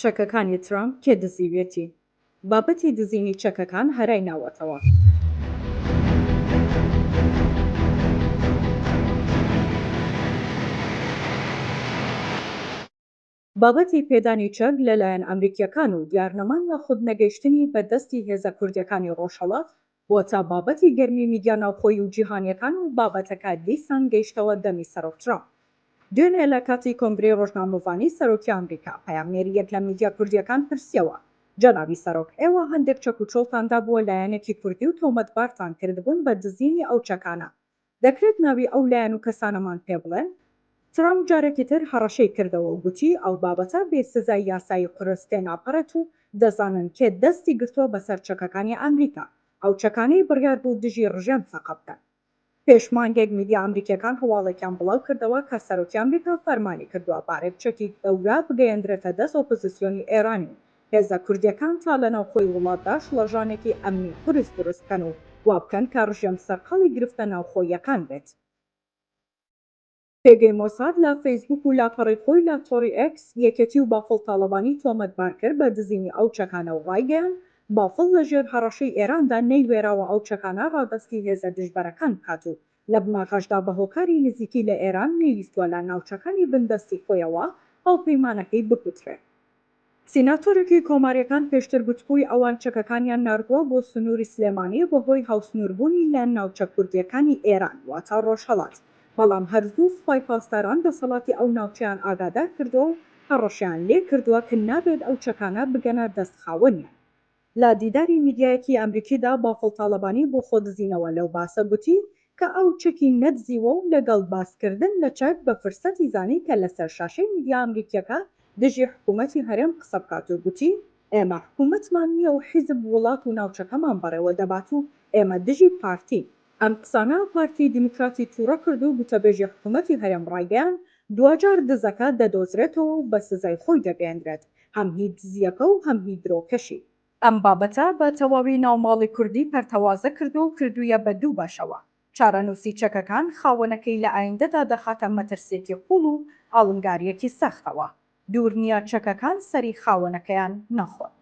چەکەکانی ترامپ کێ دزیوێتی؟ بابەتی دزینی چەکەکان هەرای ناوەتەوە. بابەتی پێدانی چەک لەلایەن ئەمریکیەکان و دیارنەمان لە خودنەگەیشتنی بەدەستی هێزە کوردیەکانی ڕۆژهەڵات بۆ تا بابەتی گەرمی میدیا ناوخۆیی و جیهانیەکان و بابەتەکە دیسان گەیشتەوە دەمی سەرۆک ترامپ. دوێنێ لە کاتی کۆنگرەی ڕۆژنامەوانی سەرۆکی ئەمریکا پەیامنێری یەک لە میدیا کوردیەکان پرسیەوە جەنابی سەرۆک ئێوە هەندێک چەک و چۆڵتاندا بووە لایەنێکی کوردی و تۆمەتبارتان کردبوون بە دزینی ئەو چەکانە، دەکرێت ناوی ئەو لایەن و کەسانەمان پێ بڵێن؟ ترامپ جارێکی تر هەڕەشەی کردەوە و گوتی ئەو بابەتە بێسزای یاسایی قورس تێناپەڕێت و دەزانن کێ دەستی گرتووە بەسەر چەکەکانی ئەمریکا، ئەو چەکانەی بڕیار بوو دژی ڕژێم سەقە بکەن. پێشمانگێک میدیا ئەمریکیەکان هەواڵێکیان بڵاو کردەوە کە سەرۆکی ئەمریکا فەرمانی کردووە بارێک چەکی گەورە بگەیەندرێتە دەست ئۆپۆزیسیۆنی ئێرانی و هێزە کوردیەکان تا لە ناوخۆی وڵاتدا شڵەژانێکی ئەمنی قورس دروست بکەن و وا بکەن کە ڕژێم سەرقەڵی گرفتە ناوخۆییەکان بێت. پێگەی مۆساد لە فەیسبوک و لاپەڕی خۆی لە تۆڕی ئێکس یەکێتی و بافڵ تاڵەبانی تۆمەتبار کرد بە دزینی ئەو چەکانە و ڕایگەیاند بافڵ لەژێر هەڕەشەی ئێراندا نەیوێراوە ئەو چەکانە ڕادەستی هێزە دژبەرەکان بکات و لە بناغەشدا بە هۆکاری نزیکی لە ئێران نەویستووە لە ناوچەکانی بندەستی خۆیەوە هەڵپەیمانەکەی بکوترێت. سیناتۆرێکی کۆماریەکان پێشتر گوتبووی ئەوان چەکەکانیان ناردووە بۆ سنووری سلێمانی بەهۆی هاوسنووربوونی لە ناوچە کوردیەکانی ئێران واتە ڕۆژهەڵات، بەڵام هەرزوو سوپای پاسداران دەسەڵاتی ئەو ناوچەیان ئاگادار کردووە و هەڕەشیان لێ کردووە کە نابێت ئەو چەکانە بگەنە دەست خاوەنیان. لە دیداری میدیایەکی ئەمریکیدا بافڵ تاڵەبانی بۆ خۆدزینەوە لەو باسە گوتی کە ئەو چەکی نەدزیوە و لەگەڵ باسکردن لە چەک بە فرسەتی زانی کە لەسەر شاشەی میدیا ئەمریکیەکە دژی حکوومەتی هەرێم قسە بکات و گوتی ئێمە حکوومەتمان نییە و حیزب وڵات و ناوچەکەمان بەڕێوە دەبات و ئێمە دژی پارتی. ئەم قسانە پارتی دیموکراتی تووڕە کرد و گوتەبێژی حکوومەتی هەرێم ڕایگەیاند دوجار دزەکە دەدۆزرێتەوە و بە سزای خۆی دەگەیەندرێت، هەم هی دزیەکە و هەم هی درۆکەشی. ئەم بابەتە بە تەواوی ناوماڵی کوردی پەرتەوازە کردو و کردوویە بە دوو بەشەوە. چارەنووسی چەکەکان خاوەنەکەی لە ئایندەدا دەخاتە مەترسێتی قوڵ و ئاڵنگاریەکی سەختەوە. دوور نییە چەکەکان سەری خاوەنەکەیان نەخۆن.